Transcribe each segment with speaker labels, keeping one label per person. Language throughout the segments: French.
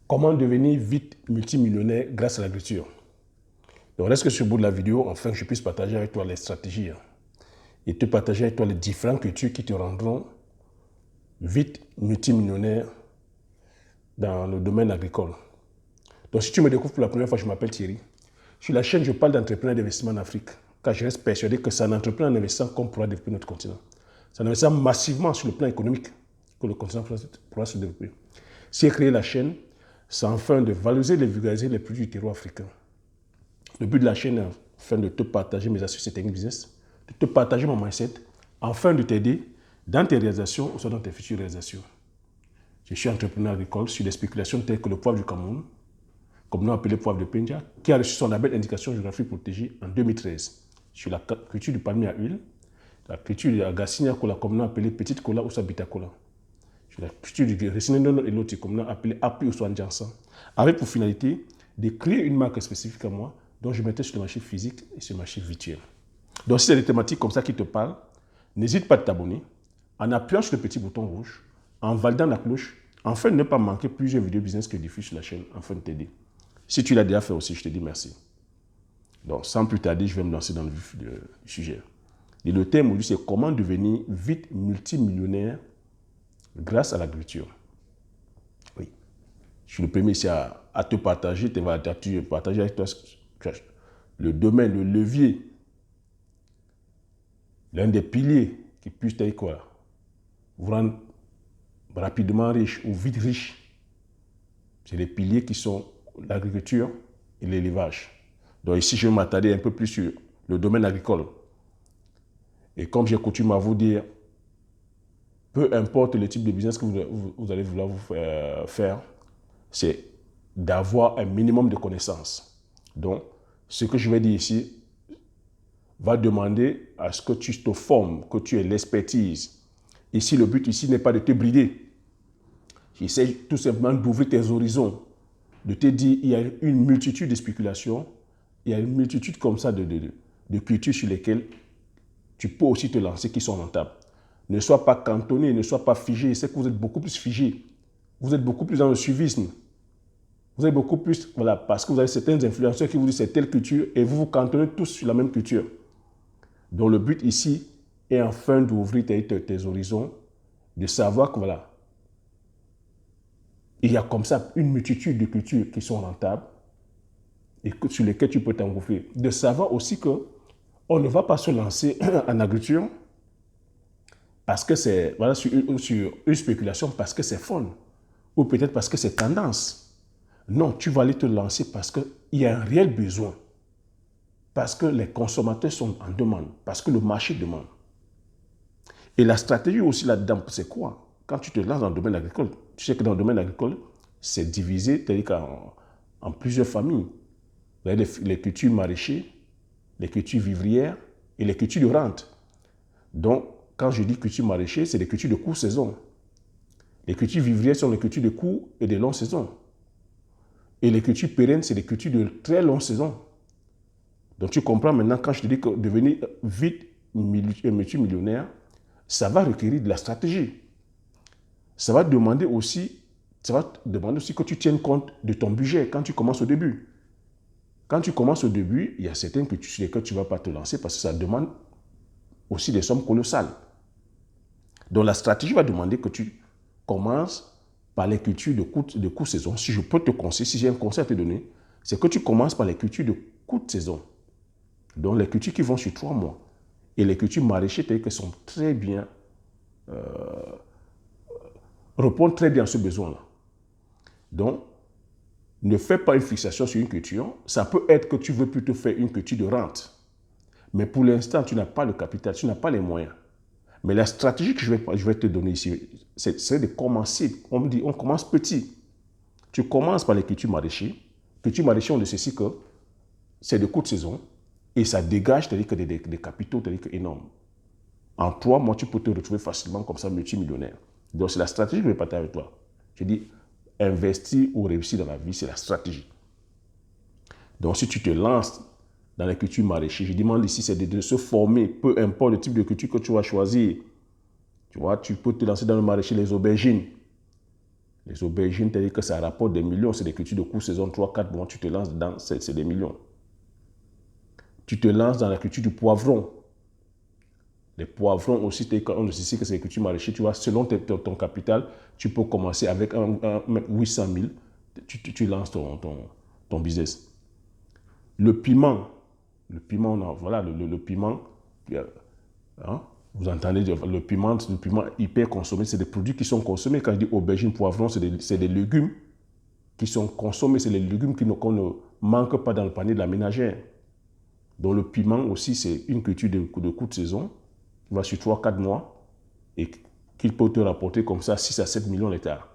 Speaker 1: Comment devenir vite multimillionnaire grâce à l'agriculture? Donc reste que sur le bout de la vidéo, afin que je puisse partager avec toi les stratégies et te partager avec toi les différentes cultures qui te rendront vite multimillionnaire dans le domaine agricole. Donc si tu me découvres pour la première fois, je m'appelle Thierry. Sur la chaîne, je parle d'entrepreneuriat d'investissement en Afrique, car je reste persuadé que c'est en entrepreneur en investissant qu'on pourra développer notre continent. C'est en investissant massivement sur le plan économique que le continent pourra se développer. Si j'ai créé la chaîne, c'est afin de valoriser et de vulgariser les produits du terreau africain. Le but de la chaîne est afin de te partager mes astuces et techniques business, de te partager mon mindset, afin de t'aider dans tes réalisations ou soit dans tes futures réalisations. Je suis entrepreneur agricole sur des spéculations telles que le poivre du Cameroun, communément appelé poivre de Penja, qui a reçu son label indication géographique protégée en 2013. Sur la culture du palmier à huile, la culture de la Garcinia cola, communément appelée petite cola ou sabita cola. Sur la culture du Récinénon et l'autre, communément appelée Api ou Soanjansan, avec pour finalité de créer une marque spécifique à moi, dont je mettais sur le marché physique et sur le marché virtuel. Donc si c'est des thématiques comme ça qui te parlent, n'hésite pas à t'abonner en appuyant sur le petit bouton rouge, en validant la cloche, afin de ne pas manquer plusieurs vidéos business que je diffuse sur la chaîne, afin de t'aider. Si tu l'as déjà fait aussi, je te dis merci. Donc sans plus tarder, je vais me lancer dans le vif du sujet. Et le thème aujourd'hui, c'est comment devenir vite multimillionnaire grâce à l'agriculture. Oui. Je suis le premier ici à te partager, partager avec toi le domaine, le levier, l'un des piliers qui puisse être quoi, vous rendre rapidement riche ou vite riche. C'est les piliers qui sont l'agriculture et l'élevage. Donc ici, je vais m'attarder un peu plus sur le domaine agricole. Et comme j'ai coutume à vous dire, peu importe le type de business que vous allez vouloir faire, c'est d'avoir un minimum de connaissances. Donc, ce que je vais dire ici va demander à ce que tu te formes, que tu aies l'expertise. Ici, le but ici n'est pas de te brider. J'essaie tout simplement d'ouvrir tes horizons, de te dire il y a une multitude de spéculations, il y a une multitude comme ça de cultures sur lesquelles tu peux aussi te lancer qui sont rentables. Ne sois pas cantonné, ne sois pas figé. Je sais que vous êtes beaucoup plus figé. Vous êtes beaucoup plus dans le suivisme. Vous êtes beaucoup plus, voilà, parce que vous avez certains influenceurs qui vous disent c'est telle culture et vous vous cantonnez tous sur la même culture. Donc le but ici est enfin d'ouvrir tes horizons, de savoir que voilà, il y a comme ça une multitude de cultures qui sont rentables et sur lesquelles tu peux t'engouffrer. De savoir aussi que on ne va pas se lancer en agriculture parce que c'est voilà, sur une spéculation, parce que c'est fun, ou peut-être parce que c'est tendance. Non, tu vas aller te lancer parce qu'il y a un réel besoin, parce que les consommateurs sont en demande, parce que le marché demande. Et la stratégie aussi là-dedans, c'est quoi? Quand tu te lances dans le domaine agricole, tu sais que dans le domaine agricole, c'est divisé en plusieurs familles. Vous avez les cultures maraîchères, les cultures vivrières et les cultures de rente. Donc, quand je dis culture maraîchère, c'est des cultures de courte saison. Les cultures vivrières sont les cultures de courte et de longue saison. Et les cultures pérennes, c'est des cultures de très longue saison. Donc tu comprends maintenant quand je te dis que devenir vite multimillionnaire, ça va requérir de la stratégie. Ça va demander aussi que tu tiennes compte de ton budget quand tu commences au début. Quand tu commences au début, il y a certaines cultures sur lesquelles tu ne vas pas te lancer parce que ça demande aussi des sommes colossales. Donc la stratégie va demander que tu commences par les cultures de courte saison. Si je peux te conseiller, si j'ai un conseil à te donner, c'est que tu commences par les cultures de courte saison. Donc les cultures qui vont sur 3 mois. Et les cultures maraîchères, qui sont très bien, répondent très bien à ce besoin-là. Donc, ne fais pas une fixation sur une culture. Ça peut être que tu veux plutôt faire une culture de rente. Mais pour l'instant, tu n'as pas le capital, tu n'as pas les moyens. Mais la stratégie que je vais te donner ici, c'est de commencer. On commence petit. Tu commences par les cultures maraîchères. Cultures maraîchères, on le sait ici que c'est de courte saison et ça dégage des capitaux énormes. En 3 mois, tu peux te retrouver facilement comme ça multimillionnaire. Donc, c'est la stratégie que je vais partager avec toi. Je dis, investir ou réussir dans la vie, c'est la stratégie. Donc, si tu te lances dans la culture maraîchère, je demande ici, c'est de se former, peu importe le type de culture que tu vas choisir. Tu vois, tu peux te lancer dans le maraîcher, les aubergines. Les aubergines, c'est-à-dire que ça rapporte des millions. C'est des cultures de courte saison, 3-4 mois, tu te lances dedans, c'est des millions. Tu te lances dans la culture du poivron. Les poivrons aussi, on sait que c'est des cultures maraîchères. Tu vois, selon ton capital, tu peux commencer avec 800 000. Tu lances ton business. Le piment, voilà, le piment, hein, vous entendez dire, le piment hyper consommé, c'est des produits qui sont consommés. Quand je dis aubergine, poivron, c'est des légumes qui sont consommés, c'est les légumes qu'on ne manque pas dans le panier de la ménagère. Donc le piment aussi, c'est une culture de courte saison, qui va sur 3-4 mois et qu'il peut te rapporter comme ça 6 à 7 millions d'hectares.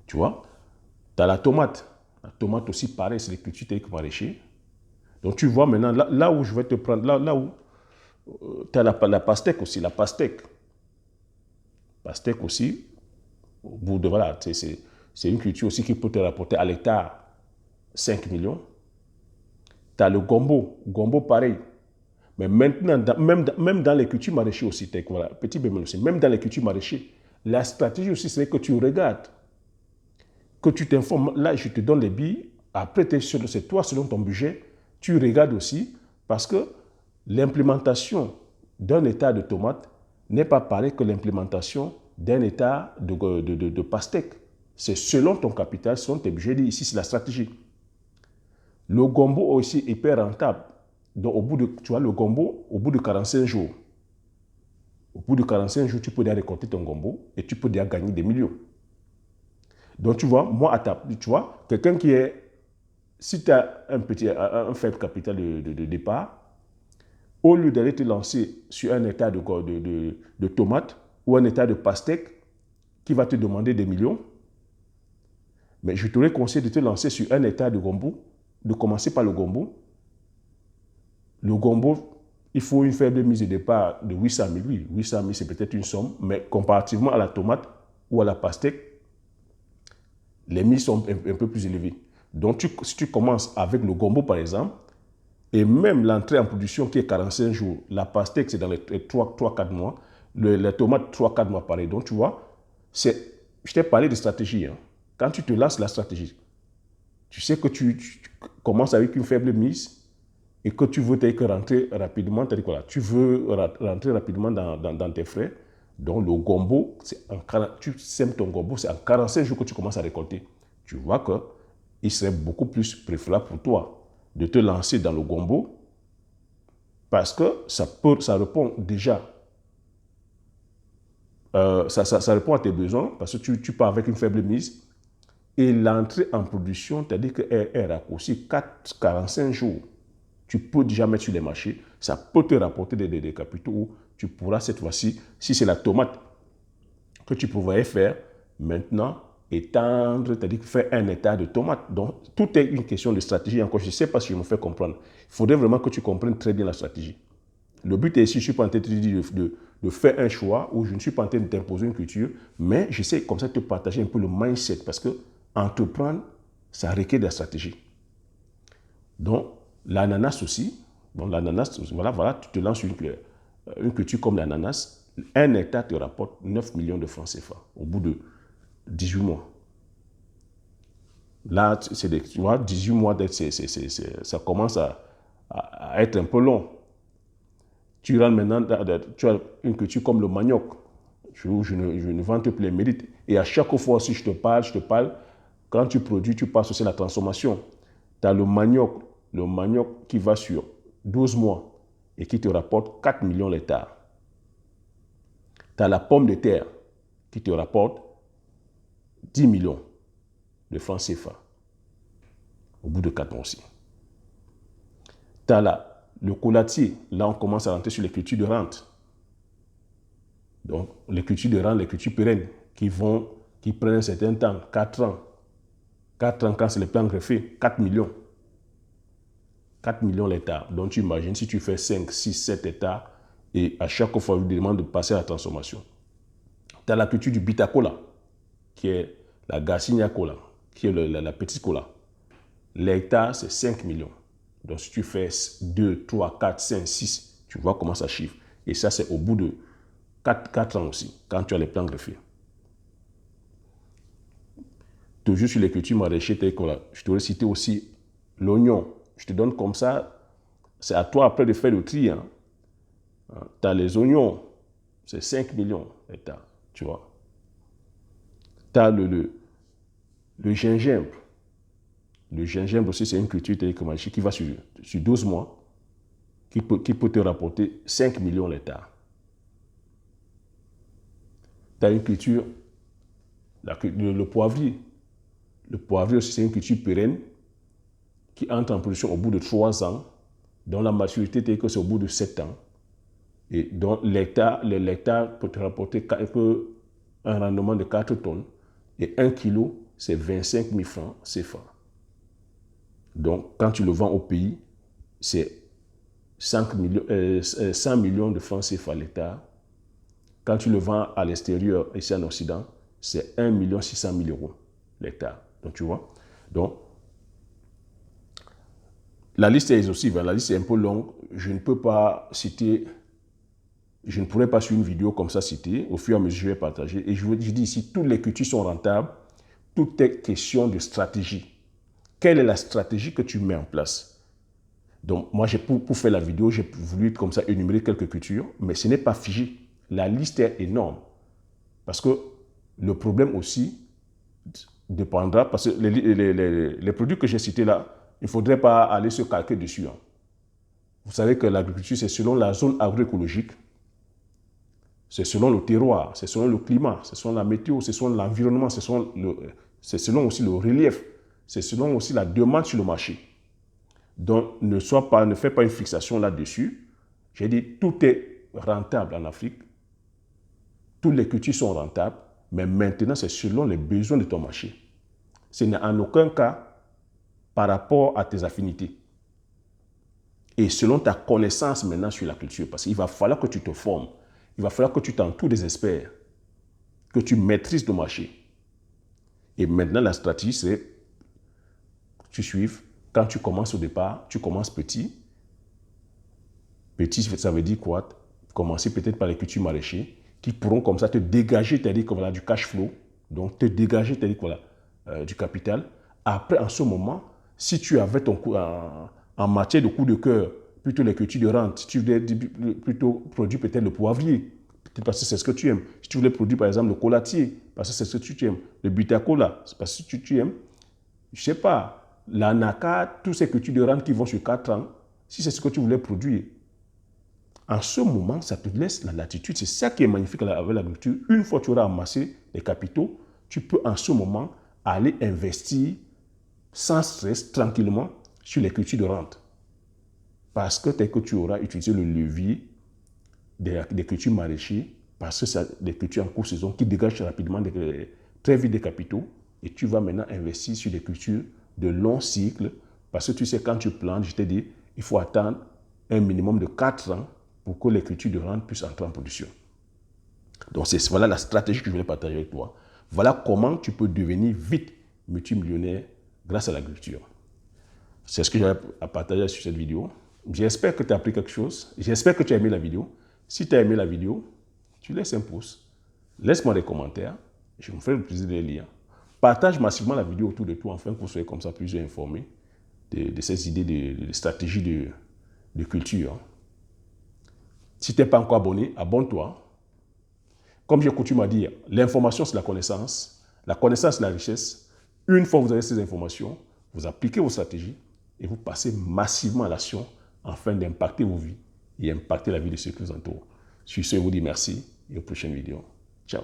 Speaker 1: Tu vois, tu as la tomate. La tomate aussi, pareil, c'est des cultures telles que maraîchers. Donc tu vois maintenant, là où je vais te prendre, là où tu as la pastèque aussi, la pastèque. Pastèque aussi, au bout de, voilà, c'est une culture aussi qui peut te rapporter à l'hectare 5 millions. Tu as le gombo, gombo pareil. Mais maintenant, même dans les cultures maraîchères aussi, voilà, petit bémol aussi, même dans les cultures maraîchères, la stratégie aussi, c'est que tu regardes, que tu t'informes. Là, je te donne les billes. Après, c'est toi, selon ton budget, tu regardes aussi, parce que l'implémentation d'un état de tomate n'est pas pareil que l'implémentation d'un état de pastèque. C'est selon ton capital, selon tes budgets. Ici, c'est la stratégie. Le gombo aussi est hyper rentable. Donc, tu vois, le gombo, au bout de 45 jours, tu peux déjà récolter ton gombo et tu peux déjà gagner des millions. Donc, tu vois, moi, tu vois, quelqu'un qui est, si tu as un faible capital de départ, au lieu d'aller te lancer sur un état de tomate ou un état de pastèque qui va te demander des millions, mais je t'aurais conseillé de te lancer sur un état de gombo, de commencer par le gombo. Le gombo, il faut une faible mise de départ de 800 000. Oui, 800 000, c'est peut-être une somme, mais comparativement à la tomate ou à la pastèque, les mises sont un peu plus élevées. Donc, si tu commences avec le gombo, par exemple, et même l'entrée en production qui est 45 jours, la pastèque, c'est dans les 3-4 mois, la tomate, 3-4 mois, pareil. Donc, tu vois, je t'ai parlé de stratégie. Hein. Quand tu te lances la stratégie, tu sais que tu commences avec une faible mise et que tu veux rentrer rapidement, tu veux rentrer rapidement dans tes frais. Donc, le gombo, tu sèmes ton gombo, c'est en 45 jours que tu commences à récolter. Tu vois qu'il serait beaucoup plus préférable pour toi de te lancer dans le gombo parce que ça répond déjà, ça répond à tes besoins parce que tu pars avec une faible mise et l'entrée en production, c'est-à-dire qu'elle raccourcit 45 jours. Tu peux déjà mettre sur les marchés, ça peut te rapporter des capitaux où tu pourras cette fois-ci, si c'est la tomate que tu pouvais faire, maintenant étendre, c'est-à-dire faire un état de tomate. Donc, tout est une question de stratégie. Encore, je ne sais pas si je me fais comprendre. Il faudrait vraiment que tu comprennes très bien la stratégie. Le but est ici, je ne suis pas en train de te dire de faire un choix ou je ne suis pas en train de t'imposer une culture, mais j'essaie comme ça de te partager un peu le mindset parce que entreprendre, ça requiert de la stratégie. Donc, l'ananas aussi, voilà, tu te lances une culture comme l'ananas, un hectare te rapporte 9 millions de francs CFA au bout de 18 mois. Là, tu vois, 18 mois, ça commence à être un peu long. Tu rentres maintenant, tu as une culture comme le manioc. Je ne vante plus les mérites. Et à chaque fois, si je te parle, quand tu produis, tu passes aussi à la transformation. Tu as le manioc qui va sur 12 mois et qui te rapporte 4 millions d'hectares. Tu as la pomme de terre qui te rapporte 10 millions de francs CFA au bout de 4 mois aussi. Tu as le coulatier, là on commence à rentrer sur les cultures de rente. Donc les cultures de rente, les cultures pérennes qui prennent un certain temps, 4 ans. 4 ans quand c'est le plan greffé, 4 millions. 4 millions d'hectares. Donc tu imagines si tu fais 5, 6, 7 hectares et à chaque fois, on vous demande de passer à la transformation. Tu as la culture du bitacola, qui est la Garcinia cola, qui est la petite cola. L'hectare, c'est 5 millions. Donc si tu fais 2, 3, 4, 5, 6, tu vois comment ça chiffre. Et ça, c'est au bout de 4 ans aussi, quand tu as les plans greffés. toujours sur les cultures maraîchères, je t'aurais cité aussi l'oignon. Je te donne comme ça, c'est à toi après de faire le tri. Hein. Tu as les oignons, c'est 5 millions d'hectares, tu vois. Tu as le gingembre. Le gingembre aussi, c'est une culture télécommunicative qui va sur 12 mois, qui peut te rapporter 5 millions d'hectares. Tu as une culture, le poivrier. Le poivrier aussi, c'est une culture pérenne qui entre en production au bout de 3 ans, dont la maturité c'est au bout de 7 ans. Et dont l'hectare peut te rapporter un rendement de 4 tonnes. Et 1 kilo, c'est 25 000 francs CFA. Donc, quand tu le vends au pays, c'est 100 millions de francs CFA l'hectare. Quand tu le vends à l'extérieur, ici en Occident, c'est 1 600 000 euros l'hectare. Donc, tu vois. Donc, la liste est exhaustive, hein. La liste est un peu longue. Je ne pourrais pas sur une vidéo comme ça citer. Au fur et à mesure, je vais partager. Et je dis ici, toutes les cultures sont rentables. Tout est question de stratégie. Quelle est la stratégie que tu mets en place? Donc, moi, pour faire la vidéo, j'ai voulu comme ça énumérer quelques cultures, mais ce n'est pas figé. La liste est énorme. Parce que le problème aussi dépendra, parce que les produits que j'ai cités là, il ne faudrait pas aller se calquer dessus. Hein. Vous savez que l'agriculture, c'est selon la zone agroécologique, c'est selon le terroir, c'est selon le climat, c'est selon la météo, c'est selon l'environnement, c'est selon aussi le relief, c'est selon aussi la demande sur le marché. Donc, ne fais pas une fixation là-dessus. J'ai dit, tout est rentable en Afrique. Toutes les cultures sont rentables, mais maintenant, c'est selon les besoins de ton marché. Ce n'est en aucun cas par rapport à tes affinités. Et selon ta connaissance maintenant sur la culture, parce qu'il va falloir que tu te formes, il va falloir que tu t'entoures des experts, que tu maîtrises le marché. Et maintenant, la stratégie, c'est que tu suives. Quand tu commences au départ, tu commences petit. Petit, ça veut dire quoi? Commencer peut-être par les cultures maraîchères qui pourront comme ça te dégager, voilà, du cash flow, donc te dégager voilà, du capital. Après, en ce moment, si tu avais ton coût en matière de coût de cœur, plutôt les cultures de rente, si tu voulais plutôt produire peut-être le poivrier, peut-être parce que c'est ce que tu aimes. Si tu voulais produire par exemple le colatier, parce que c'est ce que tu aimes. Le butacola, c'est parce que tu aimes. Je ne sais pas, l'anaca, tous ces cultures de rente qui vont sur 4 ans, si c'est ce que tu voulais produire, en ce moment, ça te laisse la latitude. C'est ça qui est magnifique avec l'agriculture. Une fois que tu auras amassé les capitaux, tu peux en ce moment aller investir sans stress, tranquillement, sur les cultures de rente. Parce que dès que tu auras utilisé le levier des cultures maraîchères, parce que c'est des cultures en courte saison qui dégagent rapidement, très vite des capitaux, et tu vas maintenant investir sur des cultures de long cycle, parce que tu sais, quand tu plantes, je t'ai dit, il faut attendre un minimum de 4 ans pour que les cultures de rente puissent entrer en production. Donc, voilà la stratégie que je voulais partager avec toi. Voilà comment tu peux devenir vite multimillionnaire grâce à l'agriculture. C'est ce que j'avais à partager sur cette vidéo. J'espère que tu as appris quelque chose. J'espère que tu as aimé la vidéo. Si tu as aimé la vidéo, tu laisses un pouce. Laisse-moi des commentaires. Je me ferai le plaisir de les lire. Partage massivement la vidéo autour de toi afin que vous soyez comme ça plus informés de ces idées de stratégies de culture. Si tu n'es pas encore abonné, abonne-toi. Comme j'ai coutume à dire, l'information c'est la connaissance c'est la richesse. Une fois que vous avez ces informations, vous appliquez vos stratégies et vous passez massivement à l'action afin d'impacter vos vies et impacter la vie de ceux qui vous entourent. Sur ce, je vous dis merci et aux prochaines vidéos. Ciao.